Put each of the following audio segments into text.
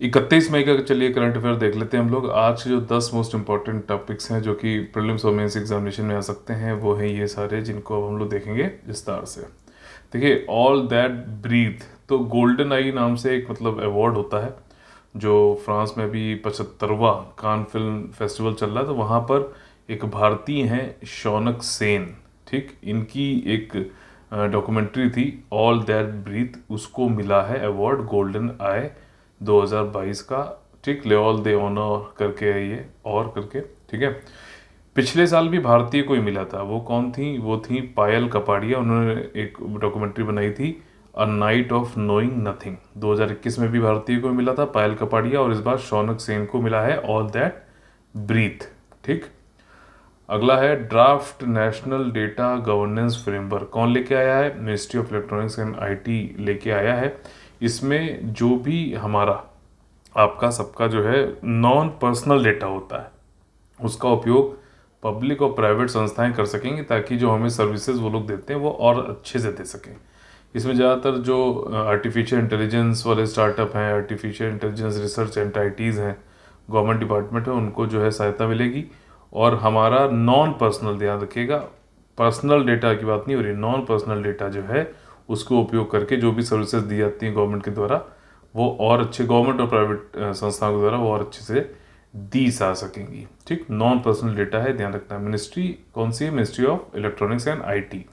31 मई का चलिए current affair देख लेते हैं हम लोग। आज जो 10 मोस्ट इंपॉर्टेंट टॉपिक्स हैं जो कि प्रीलिम्स और मेंस एग्जामिनेशन में आ सकते हैं, वो हैं ये सारे, जिनको अब हम लोग देखेंगे विस्तार से। देखिए, ऑल दैट ब्रीथ, तो गोल्डन आई नाम से एक मतलब अवार्ड होता है जो फ्रांस में भी 75वां कान फिल्म फेस्टिवल चल रहा है। तो वहाँ पर एक भारतीय हैं, शौनक सेन। ठीक, इनकी एक डॉक्यूमेंट्री थी ऑल दैट ब्रीथ, उसको मिला है अवार्ड गोल्डन आई 2022 का। ठीक, ले ऑल दे ऑनर करके है ये, और करके। ठीक है, पिछले साल भी भारतीय को ही मिला था। वो कौन थी? वो थी पायल कपाड़िया। उन्होंने एक डॉक्यूमेंट्री बनाई थी a night of knowing nothing. 2021 में भी भारतीय को मिला था, पायल कपाड़िया, और इस बार शौनक सेन को मिला है ऑल दैट ब्रीथ। ठीक, अगला है draft national data governance framework. कौन लेके आया है? Ministry of electronics and IT लेके आया है। इसमें जो भी हमारा आपका सबका जो है नॉन पर्सनल डेटा होता है, उसका उपयोग पब्लिक और प्राइवेट संस्थाएं कर सकेंगी, ताकि जो हमें सर्विसेज वो लोग देते हैं वो और अच्छे से दे सकें। इसमें ज़्यादातर जो आर्टिफिशियल इंटेलिजेंस वाले स्टार्टअप हैं, आर्टिफिशियल इंटेलिजेंस रिसर्च एंटाइटीज़ हैं, गवर्नमेंट डिपार्टमेंट है, उनको जो है सहायता मिलेगी। और हमारा नॉन पर्सनल, ध्यान रखिएगा, पर्सनल डेटा की बात नहीं हो रही, नॉन पर्सनल डेटा जो है उसको उपयोग करके जो भी सर्विसेज दी जाती हैं गवर्नमेंट के द्वारा, वो और अच्छे, गवर्नमेंट और प्राइवेट संस्थाओं के द्वारा वो और अच्छे से दी जा सकेंगी। ठीक, नॉन पर्सनल डेटा है, ध्यान रखना है। मिनिस्ट्री कौन सी है? Ministry of electronics and IT.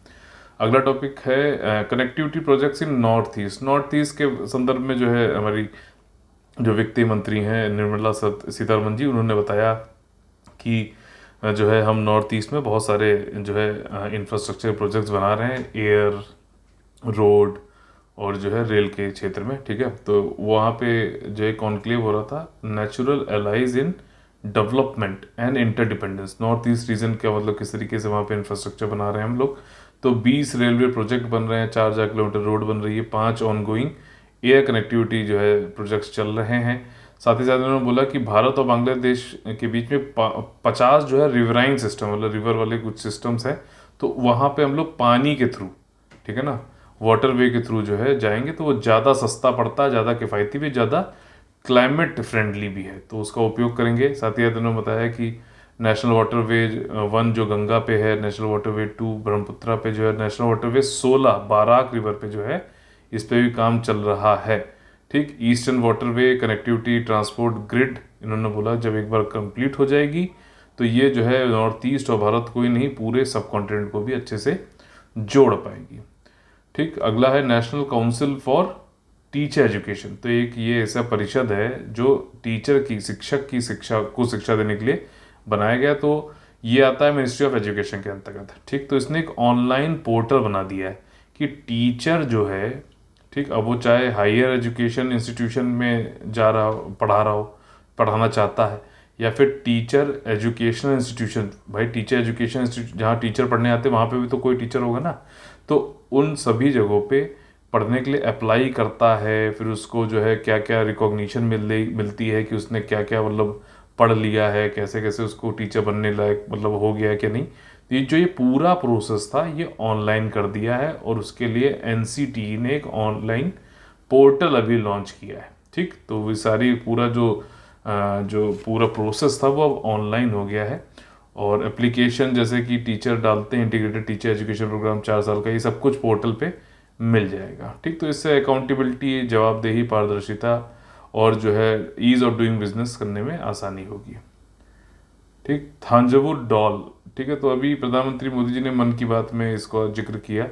अगला टॉपिक है connectivity projects in north east. North east के संदर्भ में जो है हमारी जो वित्त मंत्री हैं निर्मला सीतारमन जी, उन्होंने बताया कि जो है हम नॉर्थ ईस्ट में बहुत सारे जो है इंफ्रास्ट्रक्चर प्रोजेक्ट्स बना रहे हैं, एयर, रोड और जो है रेल के क्षेत्र में। ठीक है, तो वहाँ पे जो है कॉन्क्लेव हो रहा था, natural allies in development and interdependence. North east region का मतलब किस तरीके से वहाँ पे इंफ्रास्ट्रक्चर बना रहे हैं हम लोग। तो 20 रेलवे प्रोजेक्ट बन रहे हैं, 4,000 किलोमीटर रोड बन रही है, 5 ऑनगोइंग एयर कनेक्टिविटी जो है प्रोजेक्ट्स चल रहे हैं। साथ ही साथ उन्होंने बोला कि भारत और बांग्लादेश के बीच में 50 जो है रिवराइन सिस्टम, मतलब रिवर वाले कुछ सिस्टम्स हैं, तो वहाँ पे हम लोग पानी के थ्रू, ठीक है ना, वाटर वे के थ्रू जो है जाएंगे, तो वो ज़्यादा सस्ता पड़ता है, ज़्यादा किफ़ायती भी, ज़्यादा क्लाइमेट फ्रेंडली भी है, तो उसका उपयोग करेंगे। साथ ही उन्होंने बताया कि नेशनल वाटर वे 1 जो गंगा पे है, नेशनल वाटर वे 2 ब्रह्मपुत्रा पे जो है, national water way 16 Barak river पे जो है, इस पे भी काम चल रहा है। ठीक, eastern water way connectivity transport grid, इन्होंने बोला जब एक बार कंप्लीट हो जाएगी तो ये जो है नॉर्थ ईस्ट और भारत को ही नहीं, पूरे सब कॉन्टिनेंट को भी अच्छे से जोड़ पाएगी। ठीक, अगला है national council for teacher education. तो एक ये ऐसा परिषद है जो टीचर की, शिक्षक की शिक्षा को शिक्षा देने के लिए बनाया गया। तो ये आता है मिनिस्ट्री ऑफ एजुकेशन के अंतर्गत। ठीक, तो इसने एक ऑनलाइन पोर्टल बना दिया है कि टीचर जो है, ठीक, अब वो चाहे हायर एजुकेशन इंस्टीट्यूशन में जा रहा हो, पढ़ा रहा हो, पढ़ाना चाहता है, या फिर टीचर एजुकेशनल इंस्टीट्यूशन, भाई टीचर एजुकेशन इंस्टीट्यूट जहाँ टीचर पढ़ने आते हैं वहाँ पे भी तो कोई टीचर होगा ना, तो उन सभी जगहों पे पढ़ने के लिए अप्लाई करता है। फिर उसको जो है क्या क्या रिकॉग्निशन मिलती है कि उसने क्या क्या मतलब पढ़ लिया है, कैसे कैसे उसको टीचर बनने लायक मतलब हो गया है कि नहीं। तो ये पूरा प्रोसेस था, ये ऑनलाइन कर दिया है, और उसके लिए एनसीटी ने एक ऑनलाइन पोर्टल अभी लॉन्च किया है। ठीक, तो वो सारी पूरा जो पूरा प्रोसेस था वो अब ऑनलाइन हो गया है। और एप्लीकेशन जैसे कि टीचर डालते हैं, इंटीग्रेटेड टीचर एजुकेशन प्रोग्राम 4 साल का, ये सब कुछ पोर्टल पे मिल जाएगा। ठीक, तो इससे अकाउंटेबिलिटी, जवाबदेही, पारदर्शिता और जो है ईज ऑफ डूइंग बिजनेस करने में आसानी होगी। ठीक, थांजावुर डॉल, ठीक है, तो अभी प्रधानमंत्री मोदी जी ने मन की बात में इसको जिक्र किया।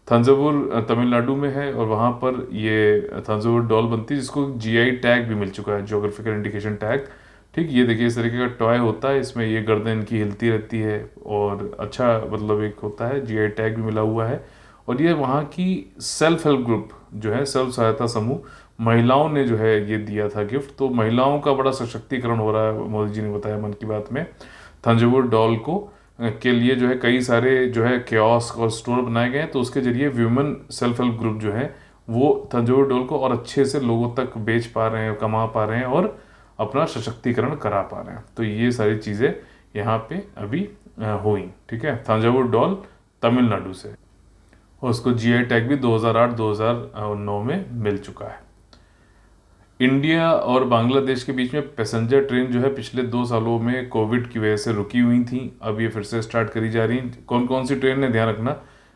थंजावुर तमिलनाडु में है, और वहाँ पर ये थंजावुर डॉल बनती है, जिसको जीआई टैग भी मिल चुका है, ज्योग्राफिकल इंडिकेशन टैग। ठीक, ये देखिए इस तरीके का टॉय होता है, इसमें ये गर्दन की हिलती रहती है, और अच्छा मतलब एक होता है, जीआई टैग भी मिला हुआ है। और ये वहाँ की सेल्फ हेल्प ग्रुप जो है, सेल्फ सहायता समूह, महिलाओं ने जो है ये दिया था गिफ्ट। तो महिलाओं का बड़ा सशक्तिकरण हो रहा है, मोदी जी ने बताया मन की बात में। थंजावुर डॉल को के लिए जो है कई सारे जो है कियोस्क और स्टोर बनाए गए हैं, तो उसके जरिए व्यूमन सेल्फ हेल्प ग्रुप जो है वो थंजावुर डॉल को और अच्छे से लोगों तक बेच पा रहे हैं, कमा पा रहे हैं, और अपना सशक्तिकरण करा पा रहे हैं। तो ये सारी चीज़ें यहाँ पे अभी हुई। ठीक है, थंजावुर डॉल तमिलनाडु से, और उसको जीआई टैग भी 2008-2009 में मिल चुका है। इंडिया और बांग्लादेश के बीच में पैसेंजर ट्रेन जो है पिछले 2 सालों में कोविड की वजह से रुकी हुई थी, अब ये फिर से स्टार्ट करी जा रही। कौन कौन सी ट्रेन है ध्यान रखना,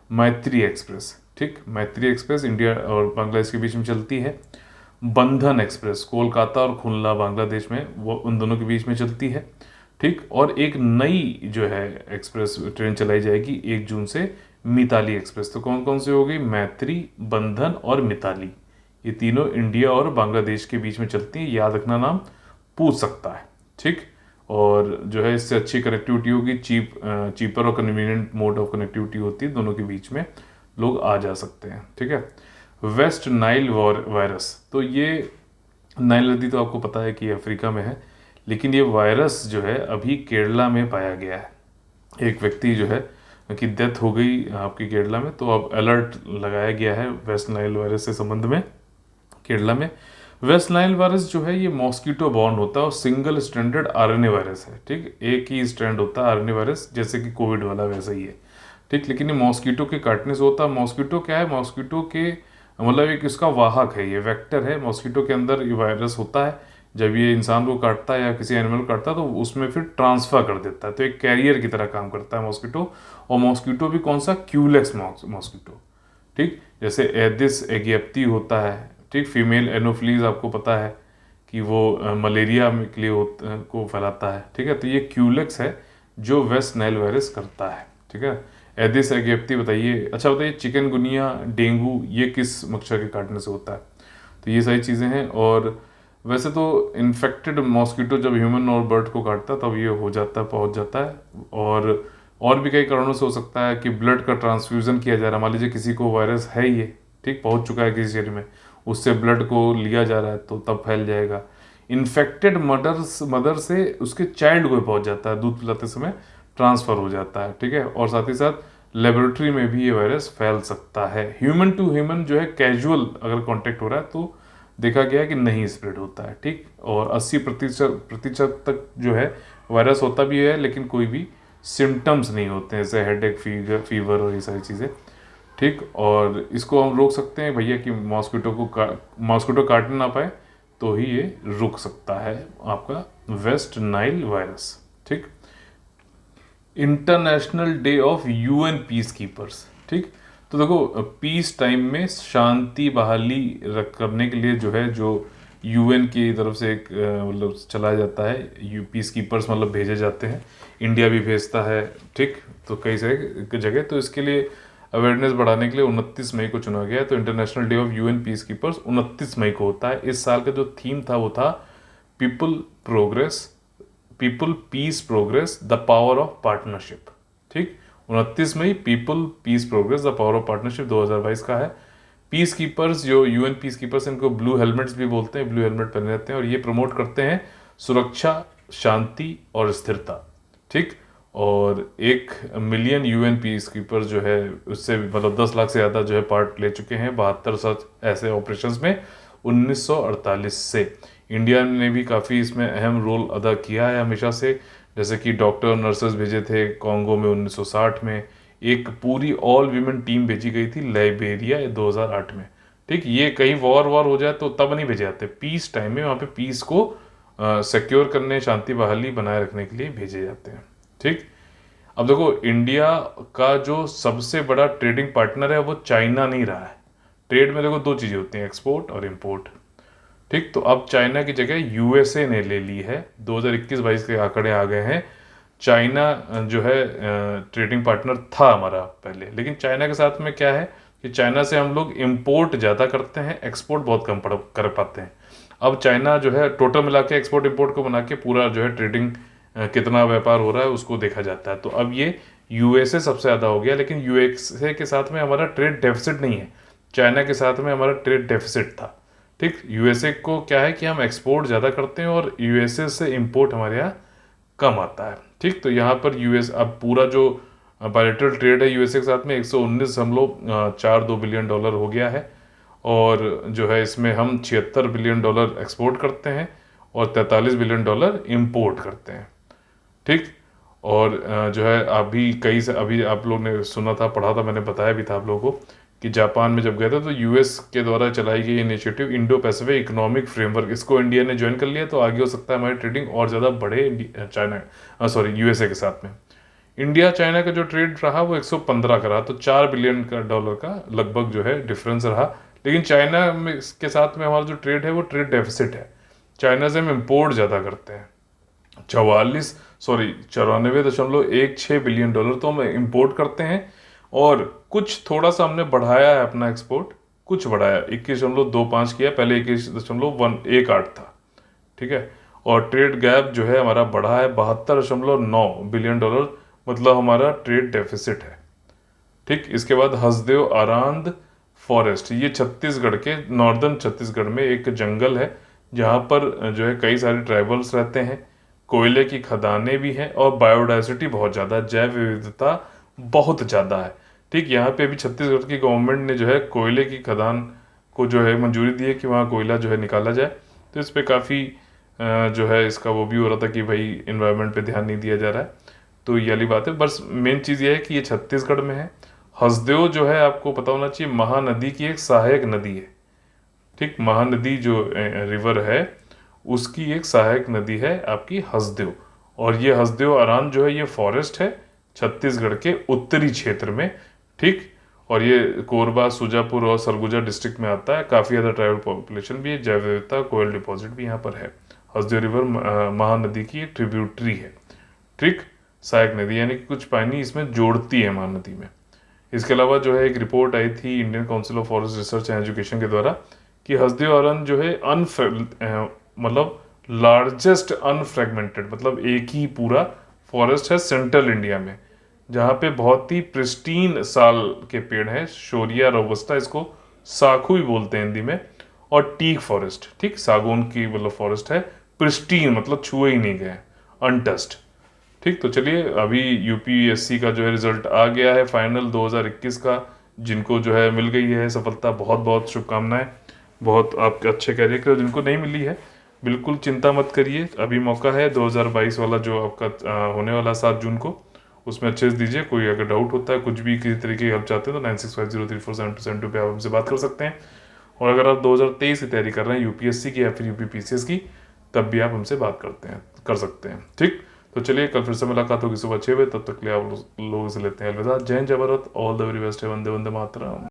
मैत्री एक्सप्रेस, ठीक, मैत्री एक्सप्रेस इंडिया और बांग्लादेश के बीच में चलती है। बंधन एक्सप्रेस कोलकाता और खुलना बांग्लादेश में, वो उन दोनों के बीच में चलती है, ठीक। और एक नई जो है एक्सप्रेस ट्रेन चलाई जाएगी 1 जून से, मिताली एक्सप्रेस। तो कौन कौन सी हो गई, मैत्री, बंधन और मिताली, ये तीनों इंडिया और बांग्लादेश के बीच में चलती हैं। याद रखना, नाम पूछ सकता है, ठीक। और जो है इससे अच्छी कनेक्टिविटी होगी, चीपर और कन्वीनियंट मोड ऑफ कनेक्टिविटी होती है, दोनों के बीच में लोग आ जा सकते हैं, ठीक है। वेस्ट नाइल वायरस, तो ये नाइल नदी तो आपको पता है कि अफ्रीका में है, लेकिन ये वायरस जो है अभी केरला में पाया गया है। एक व्यक्ति जो है की डेथ हो गई आपकी केरला में, तो अब अलर्ट लगाया गया है वेस्ट नाइल वायरस से संबंध में केरला में। वेस्ट नाइल वायरस जो है ये मॉस्किटो बॉर्न होता है और सिंगल स्ट्रैंडेड आरएनए वायरस है, ठीक। एक ही स्ट्रैंड होता है आरएनए वायरस, जैसे कि कोविड वाला वैसा ही है, ठीक। लेकिन ये मॉस्किटो के काटने से होता है। मॉस्किटो क्या है, मॉस्किटो के मतलब एक इसका वाहक है, ये वेक्टर है। मॉस्किटो के अंदर ये वायरस होता है, जब ये इंसान को काटता है या किसी एनिमल को काटता है तो उसमें फिर ट्रांसफर कर देता है, तो एक कैरियर की तरह काम करता है मॉस्किटो। और मॉस्किटो भी कौन सा, क्यूलेक्स मॉस्किटो, ठीक। जैसे एडिस एगिप्ती होता है, ठीक। फीमेल एनोफ्लीज आपको पता है कि वो मलेरिया के लिए को फैलाता है, ठीक है। तो ये क्यूलेक्स है जो वेस्ट नाइल वायरस करता है, ठीक है। एडिस एगिप्ती बताइए। अच्छा बताइए, चिकनगुनिया, डेंगू, ये किस मच्छर के काटने से होता है? तो ये सारी चीज़ें हैं। और वैसे तो इन्फेक्टेड मॉस्किटो जब ह्यूमन और बर्ड को काटता है तब ये हो जाता है, पहुंच जाता है। और भी कई कारणों से हो सकता है कि ब्लड का ट्रांसफ्यूज़न किया जा रहा है, मान लीजिए किसी को वायरस है ये, ठीक, पहुंच चुका है किसी शरीर में, उससे ब्लड को लिया जा रहा है तो तब फैल जाएगा। इन्फेक्टेड मदर से उसके चाइल्ड को पहुंच जाता है, दूध पिलाते समय ट्रांसफ़र हो जाता है, ठीक है। और साथ ही साथ लेबोरेटरी में भी ये वायरस फैल सकता है। ह्यूमन टू ह्यूमन जो है कैजुअल अगर कांटेक्ट हो रहा है तो देखा गया है कि नहीं स्प्रेड होता है, ठीक। और 80% तक जो है वायरस होता भी है, लेकिन कोई भी सिम्टम्स नहीं होते हैं, जैसे हेडेक, फीवर और ये सारी चीज़ें, ठीक। और इसको हम रोक सकते हैं भैया कि मॉस्किटो काटने ना पाए, तो ही ये रुक सकता है आपका वेस्ट नाइल वायरस, ठीक। International day of UN peace keepers, ठीक। तो देखो, पीस टाइम में शांति बहाली करने के लिए जो है, जो यूएन की तरफ से एक मतलब चलाया जाता है, पीस कीपर्स मतलब भेजे जाते हैं, इंडिया भी भेजता है, ठीक। तो कई सारे जगह, तो इसके लिए अवेयरनेस बढ़ाने के लिए 29 मई को चुना गया है। तो international day of UN peace keepers 29 मई को होता है। इस साल का जो थीम था वो था people peace progress the power of partnership, ठीक। 29 मई people peace progress the power of partnership 2022 का है। पीस कीपर्स, जो यूएन पीस कीपर्स, इनको ब्लू हेलमेट्स भी बोलते हैं, ब्लू हेलमेट पहने रहते हैं, और ये प्रमोट करते हैं सुरक्षा, शांति और स्थिरता, ठीक। और 1 मिलियन यूएन पीस कीपर्स जो है उससे मतलब 10 लाख से ज़्यादा जो है पार्ट ले चुके हैं 72 ऐसे ऑपरेशंस में 1948 से। इंडिया ने भी काफ़ी इसमें अहम रोल अदा किया है हमेशा से, जैसे कि डॉक्टर और नर्सेज भेजे थे कॉन्गो में 1960 में, एक पूरी ऑल वीमेन टीम भेजी गई थी लाइबेरिया 2008 में, ठीक। ये कहीं वॉर हो जाए तो तब नहीं भेजे जाते, पीस टाइम में वहाँ पे पीस को सिक्योर करने, शांति बहाली बनाए रखने के लिए भेजे जाते हैं, ठीक। अब देखो, इंडिया का जो सबसे बड़ा ट्रेडिंग पार्टनर है वो चाइना नहीं रहा है। ट्रेड में देखो 2 चीज़ें होती हैं, एक्सपोर्ट और इम्पोर्ट, ठीक। तो अब चाइना की जगह यूएसए ने ले ली है, 2021-22 के आंकड़े आ गए हैं। चाइना जो है ट्रेडिंग पार्टनर था हमारा पहले, लेकिन चाइना के साथ में क्या है कि चाइना से हम लोग इम्पोर्ट ज़्यादा करते हैं, एक्सपोर्ट बहुत कम कर पाते हैं। अब चाइना जो है टोटल मिला के एक्सपोर्ट इम्पोर्ट को बना के पूरा जो है ट्रेडिंग कितना व्यापार हो रहा है उसको देखा जाता है। तो अब ये यूएसए सबसे ज़्यादा हो गया, लेकिन यूएसए के साथ में हमारा ट्रेड डेफिसिट नहीं है, चाइना के साथ में हमारा ट्रेड डेफिसिट था, ठीक। यूएसए को क्या है कि हम एक्सपोर्ट ज़्यादा करते हैं और यूएसए से इंपोर्ट हमारे यहाँ कम आता है, ठीक। तो यहाँ पर यूएस अब पूरा जो बायलैटरल ट्रेड है यूएसए के साथ में 119.42 बिलियन डॉलर हो गया है, और जो है इसमें हम 76 बिलियन डॉलर एक्सपोर्ट करते हैं और 43 बिलियन डॉलर इंपोर्ट करते हैं, ठीक। और जो है अभी आप लोग ने सुना था, पढ़ा था, मैंने बताया भी था आप लोगों को कि जापान में जब गए थे तो यूएस के द्वारा चलाई गई initiative Indo Pacific economic framework, इसको इंडिया ने ज्वाइन कर लिया तो आगे हो सकता है हमारी ट्रेडिंग और ज़्यादा बढ़े चाइना सॉरी यूएसए के साथ में। इंडिया चाइना का जो ट्रेड रहा वो 115 का रहा, तो 4 बिलियन का डॉलर का लगभग जो है डिफरेंस रहा। लेकिन चाइना में के साथ में हमारा जो ट्रेड है वो ट्रेड डेफिसिट है। चाइना से हम इम्पोर्ट ज़्यादा करते हैं, 94.16 बिलियन डॉलर तो हम इम्पोर्ट करते हैं, और कुछ थोड़ा सा हमने बढ़ाया है अपना एक्सपोर्ट, कुछ बढ़ाया 21.25 किया, पहले 21.18 था, ठीक है। और ट्रेड गैप जो है हमारा बढ़ा है 72.9 बिलियन डॉलर, मतलब हमारा ट्रेड डेफिसिट है, ठीक। इसके बाद हसदेव आरांद फॉरेस्ट, ये छत्तीसगढ़ के नॉर्दर्न छत्तीसगढ़ में एक जंगल है जहाँ पर जो है कई सारे ट्राइबल्स रहते हैं, कोयले की खदानें भी हैं और बायोडाइवर्सिटी बहुत ज़्यादा, जैव विविधता बहुत ज़्यादा है, ठीक। यहाँ पे भी छत्तीसगढ़ की गवर्नमेंट ने जो है कोयले की खदान को जो है मंजूरी दी है कि वहाँ कोयला जो है निकाला जाए। तो इस पर काफ़ी जो है इसका वो भी हो रहा था कि भाई इन्वायरमेंट पे ध्यान नहीं दिया जा रहा है, तो ये वाली बात है। बस मेन चीज़ ये है कि ये छत्तीसगढ़ में है। हसदेव जो है आपको पता होना चाहिए महानदी की एक सहायक नदी है, ठीक। महानदी जो रिवर है उसकी एक सहायक नदी है आपकी हसदेव, और ये हसदेव अरान जो है ये फॉरेस्ट है छत्तीसगढ़ के उत्तरी क्षेत्र में, ठीक। और ये कोरबा, सुजापुर और सरगुजा डिस्ट्रिक्ट में आता है। काफ़ी ज़्यादा ट्राइबल पॉपुलेशन भी है, जैव विविधता, कोयल डिपॉजिट भी यहाँ पर है। हसदेव रिवर महानदी की एक ट्रिब्यूटरी है, ठीक, सहायक नदी, यानी कि कुछ पानी इसमें जोड़ती है महानदी में। इसके अलावा जो है एक रिपोर्ट आई थी Indian council of forest research and education के द्वारा कि हसदेव अरन जो है मतलब लार्जेस्ट अनफ्रेगमेंटेड, मतलब एक ही पूरा फॉरेस्ट है सेंट्रल इंडिया में, जहाँ पे बहुत ही प्रिस्टीन साल के पेड़ हैं, शोरिया रोबस्टा, इसको साखू भी बोलते हैं हिंदी में, और टीक फॉरेस्ट, ठीक, सागौन की मतलब फॉरेस्ट है, प्रिस्टीन मतलब छुए ही नहीं गए, अनटस्ट, ठीक। तो चलिए अभी यूपीएससी का जो है रिजल्ट आ गया है फाइनल 2021 का, जिनको जो है मिल गई है सफलता, बहुत बहुत शुभकामनाएं, बहुत आपके अच्छे कार्य करो। जिनको नहीं मिली है बिल्कुल चिंता मत करिए, अभी मौका है 2022 वाला जो आपका होने वाला 7 जून को, उसमें अच्छे से दीजिए। कोई अगर डाउट होता है, कुछ भी किसी तरीके की हेल्प चाहते हैं तो 9650347272 पे आप हमसे बात कर सकते हैं। और अगर आप 2023 की तैयारी कर रहे हैं यूपीएससी की या फिर यूपीपीसीएस की, तब भी आप हमसे बात कर सकते हैं, ठीक। तो चलिए कल फिर से मुलाकात होगी सुबह 6 बजे, तब तक के लिए आप लोगों से लेते हैं अलविदा। जय हिंद, जय Bharat, all the very best है, वंदे वंदे मातरम।